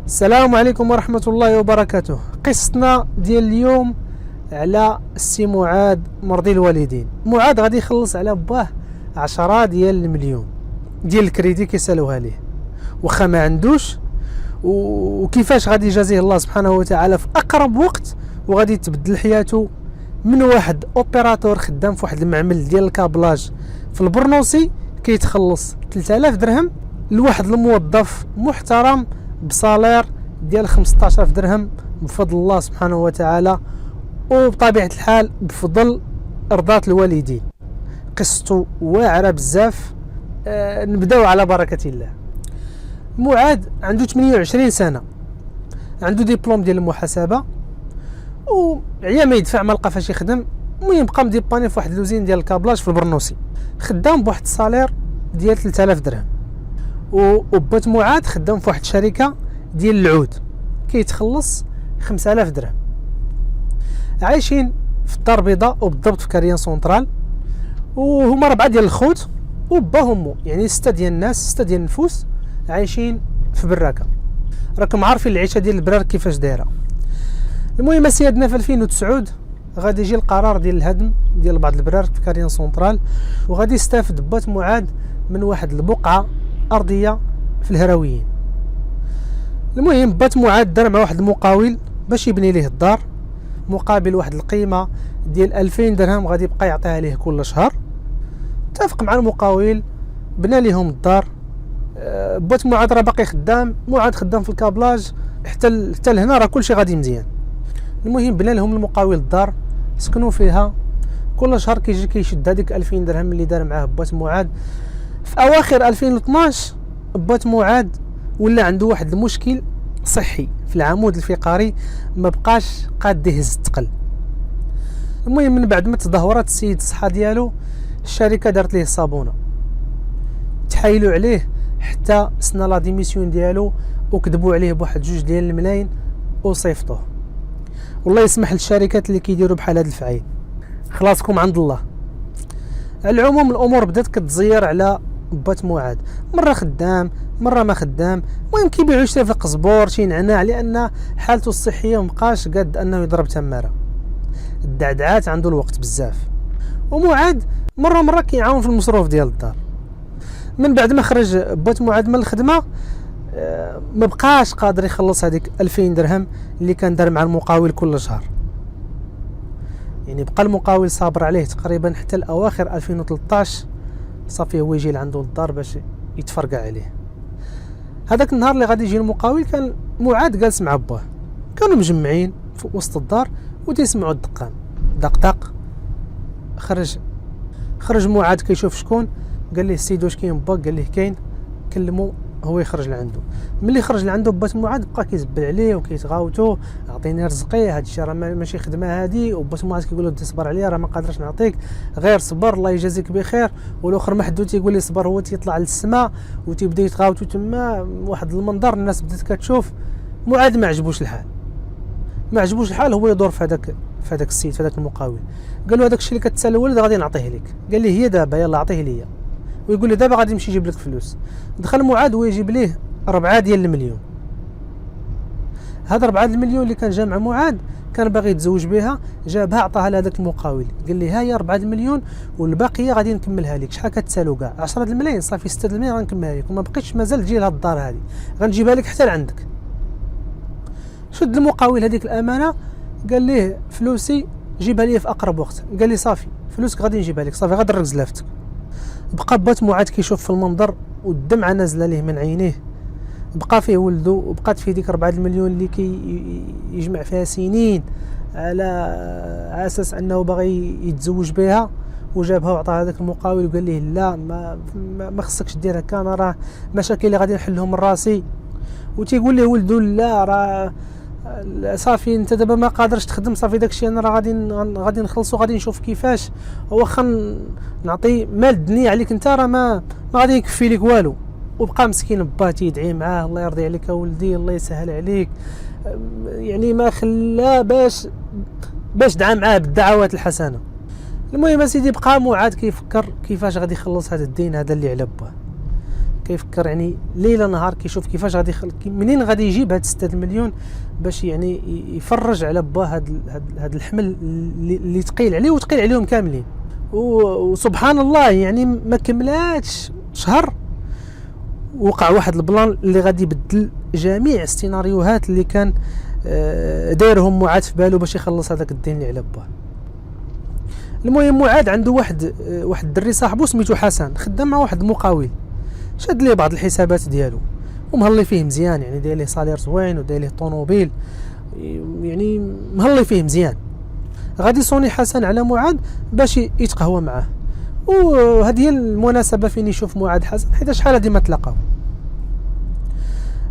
السلام عليكم ورحمة الله وبركاته. قصتنا ديال اليوم على السي معاذ مرضي الوالدين. معاذ غادي يخلص على باه 10 ديال المليون ديال الكريدي كيسالوها ليه واخا ما عندوش، وكيفاش غادي يجازيه الله سبحانه وتعالى في اقرب وقت، وغادي تبدل حياته من واحد اوبيراتور خدام في واحد المعمل ديال الكابلاج في البرنوسي كيتخلص 3000 درهم لواحد الموظف محترم بصالير ديال 15000 درهم بفضل الله سبحانه وتعالى، وبطبيعة الحال بفضل إرضاة الوالدين. قصته واعرة بزاف. نبداو على بركة الله. معاذ عنده 28 سنة، عنده ديبلوم ديال المحاسبة، وعيا ما يدفع ما لقى فاش يخدم. المهم بقى مديباني في واحد لوزين ديال الكابلاج في البرنوسي، خدام بواحد الصالير ديال 3000 درهم. وبات معاذ خدام في واحد الشركة ديال العود كيتخلص 5000 درهم. عايشين في الدار البيضاء وبالضبط في كاريان سونترال، وهما 4 ديال الخوت وبا وامو، يعني 6 ديال الناس، 6 ديال النفوس عايشين في براكه. راكم عارفين العيشه ديال البرار كيفاش دايره. المهم سيادنا في 2009 غادي يجي القرار ديال الهدم ديال بعض البرار في كاريان سونترال، وغادي يستافد بات معاذ من واحد البقعه ارضيه في الهرويين. المهم بات معاذ دار مع واحد المقاول باش يبني ليه الدار مقابل واحد القيمه ديال 2000 درهم غادي يبقى يعطيها ليه كل شهر. اتفق مع المقاول، بنى ليهم الدار. بات معاذ راه باقي خدام، معاذ خدام في الكابلاج حتى لهنا راه كلشي غادي مزيان. المهم بنى لهم المقاول الدار، سكنوا فيها. كل شهر كيجي كيشد هذيك 2000 درهم اللي دار معاه بات معاذ. في اواخر 2012 بات معاذ ولا عنده واحد المشكل صحي في العمود الفقري، ما بقاش قاد يهز الثقل. المهم من بعد ما تدهورات السيد الصحه ديالو، الشركه دارت ليه الصابونه، تحايلوا عليه حتى سنا لا ديميسيون ديالو، وكذبوا عليه بواحد 2 ديال الملايين وصيفطوه. والله يسمح للشركات اللي كيديروا بحال هذا الفعيل، خلاصكم عند الله. على العموم الامور بدات كتزير على بات معاذ، مره خدام مره ما خدام. المهم كيبيعوا يشري في القزبور شي نعناع، لان حالته الصحيه مبقاش قاد انه يضرب تماره. الدعدعات عنده الوقت بزاف. ومعاذ مره كيعاون في المصروف ديال الدار. من بعد ما خرج بات معاذ من الخدمه، ما بقاش قادر يخلص هذيك 2000 درهم اللي كان دار مع المقاول كل شهر. يعني بقى المقاول صابر عليه تقريبا حتى الاواخر 2013، صافي هو يجي لعنده الدار باش يتفرقع عليه. هذاك النهار اللي غادي يجي المقاول كان معاذ جالس مع باه، كانوا مجمعين في وسط الدار وتسمعوا الدقان دق. خرج معاذ كيشوف شكون، قال ليه السيد واش كاين با؟ قال ليه كاين. كلمو هو يخرج لعنده. ملي خرج لعنده بات معاذ بقى كيزبل عليه وكيتغاوتو، عطيني رزقي، هاد الشيء راه ماشي خدمه هادي. وبات معاذ كيقول له تصبر عليا، راه ما قادرش نعطيك، غير صبر الله يجازيك بخير. والاخر محدو تيقول لي صبر، هو تيطلع للسماء وتيبدا يتغاوتو تما واحد المنظر. الناس بدات كتشوف. معاذ ما عجبوش الحال، هو يدور في هذاك السيد، في هذاك المقاول. قال له هذاك الشيء اللي كتسال الولد غادي نعطيه لك. قال لي هي دابا، يلا عطيه ليا. ويقول لي دابا غادي نمشي نجيب لك فلوس. دخل معاذ ويجيب ليه 4 ديال المليون. هاد 4 المليون اللي كان جا مع معاذ كان باغي يتزوج بها، جابها عطاها لهذاك المقاول. قال لي ها هي 4 المليون والباقيه غادي نكملها لك. شحال كتسالو كاع؟ 10 الملايين، صافي 6 الملايين غنكملها لك، وما بقيتش مازال تجي لهاد الدار هذه، غنجيبها لك حتى لعندك. شد المقاول هذيك الامانه، قال ليه فلوسي جيبها لي في اقرب وقت. قال لي صافي فلوسك غادي نجيبها لك، صافي غادي نرك زلافتك. بقى بات معاذ كيشوف في المنظر والدمعه نازله ليه من عينيه. بقى فيه ولده، وبقات فيه ديك 4 المليون اللي يجمع فيها سنين على اساس انه باغي يتزوج بها، وجابها وعطاها هذاك المقاول وقال ليه لا ما خصكش دير هكا، انا راه مشاكل اللي غادي نحلهم من راسي. وتيقول ليه ولده لا راه صافي انت دابا ما قادرش تخدم، صافي داكشي انا راه غادي نخلصو، غادي نشوف كيفاش. واخا نعطي مال الدنيا عليك انت راه ما غادي يكفي لك والو. وبقى مسكين با تيدعي معاه، الله يرضي عليك اولدي، الله يسهل عليك، يعني ما خلا باش دعا معاه بالدعوات الحسنه. المهم سيدي بقى معاذ كيفكر كيفاش غادي يخلص هذا الدين هذا اللي على باه. كيفكر يعني ليله نهار كيشوف كيفاش غادي منين غادي يجيب هاد 6 المليون باش يعني يفرج على با هاد الحمل اللي ثقيل عليه وثقيل عليهم كاملين. وسبحان الله يعني ما كملاتش شهر وقع واحد البلان اللي غادي يبدل جميع السيناريوهات اللي كان دايرهم معاد في بالو باش يخلص هذاك الدين اللي على باه. المهم معاد عنده واحد الدري صاحبو سميتو حسن، خدام مع واحد المقاول، شاد ليه بعض الحسابات ديالو ومهلي فيه مزيان، يعني داير ليه صالير زوين وداير ليه طوموبيل، يعني مهلي فيه مزيان. غادي يصوني حسن على معاد باش يتقهوى معاه، وهذه هي المناسبه فين يشوف معاد حسن حيت شحال هادي ما تلاقاو.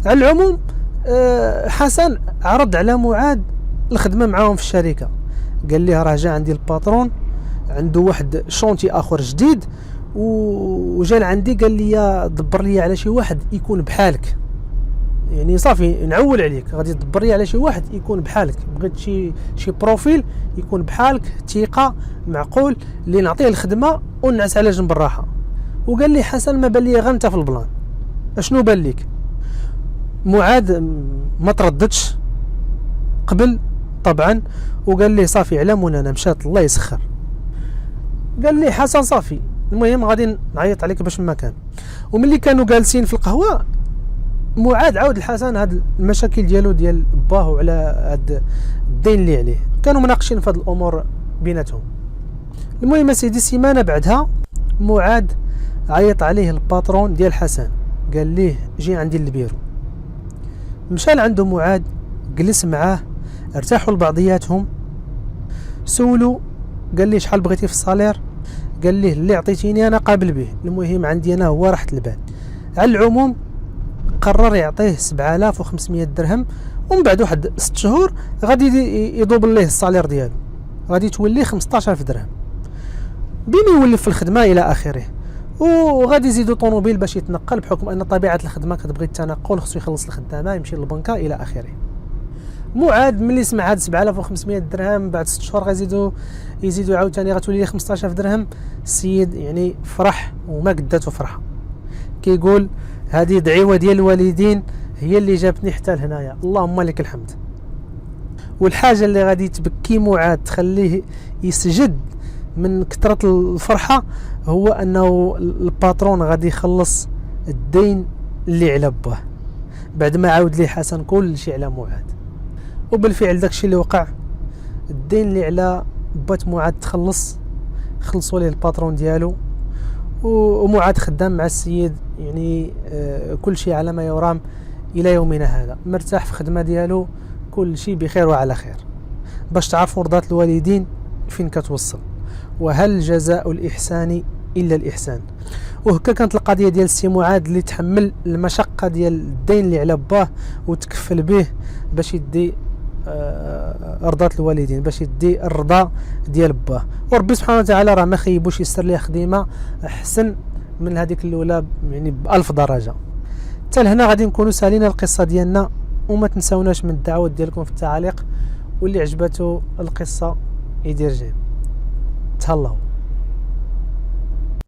على العموم حسن عرض على معاد الخدمه معاهم في الشركه، قال ليه راه جا عندي الباترون عنده واحد شونتي اخر جديد وجا عندي قال لي دبر لي على شي واحد يكون بحالك، يعني صافي نعول عليك، غادي تدبر لي على شي واحد يكون بحالك، بغيت شي بروفيل يكون بحالك ثقه معقول اللي نعطيه الخدمه ونعس على جنب الراحه. وقال لي حسن ما بان لي غير انت في البلان، اشنو بان لك؟ معاد ما ترددش قبل طبعا، وقال لي صافي على منى مشات الله يسخر. قال لي حسن صافي المهم غادي نعيط عليك باش ما كان. وملي كانوا جالسين في القهوه معاد عاود الحسن هاد المشاكل ديالو ديال باه وعلى هاد الدين اللي عليه، كانوا مناقشين في هاد الامور بيناتهم. المهم سيدي سيمانه بعدها معاد عيط عليه الباترون ديال حسن، قال ليه جي عندي للبيرو. مشى لعندو معاد، جلس معاه، ارتاحوا لبعضياتهم، سولو قال لي شحال بغيتي في الصالير؟ قال ليه اللي عطيتيني انا قابل به، المهم عندي انا هو راحة البال. على العموم قرر يعطيه 7500 درهم، ومن بعد واحد 6 شهور غادي يدوبل ليه الصالير ديالو، غادي تولي 15000 درهم بين يولف في الخدمه الى اخره. وغادي يزيدو طوموبيل باش يتنقل بحكم ان طبيعه الخدمه كتبغي التنقل، خصو يخلص الخدامه يمشي للبنكه الى اخره. معاد ملي سمع هاد 7500 درهم بعد 6 شهور يزيدوا عاوتاني غتولي ليه 15000 درهم، السيد يعني فرح وما قداتو فرحه، كيقول هذه دعيوه ديال الوالدين هي اللي جابتني حتى لهنايا، اللهم لك الحمد. والحاجه اللي غادي تبكي معاد تخليه يسجد من كثره الفرحه هو انه الباترون غادي يخلص الدين اللي على باه بعد ما عاود ليه حسن كل شيء على معاد. وبالفعل داكشي اللي وقع، الدين اللي على بات معاد خلصوا ليه الباترون ديالو، ومعاد خدام مع السيد يعني كل شيء على ما يرام الى يومنا هذا، مرتاح في خدمه ديالو، كل شيء بخير وعلى خير. باش تعرفوا رضات الوالدين فين كتوصل، وهل جزاء الإحسان إلا الإحسان. وهكا كانت القضية ديال السي معاد اللي تحمل المشقة ديال الدين اللي على باه وتكفل به باش يدي رضات الوالدين، باش يدي الرضا ديال باه. وربي سبحانه وتعالى راه ما خيبوش يسر ليه خدمة احسن من هذيك الاولى يعني ب1000 درجة. حتى لهنا غادي نكونوا سالينا القصة ديالنا، وما تنساوناش من الدعوات ديالكم في التعاليق، واللي عجبته القصة يدير جيم. تهلاو.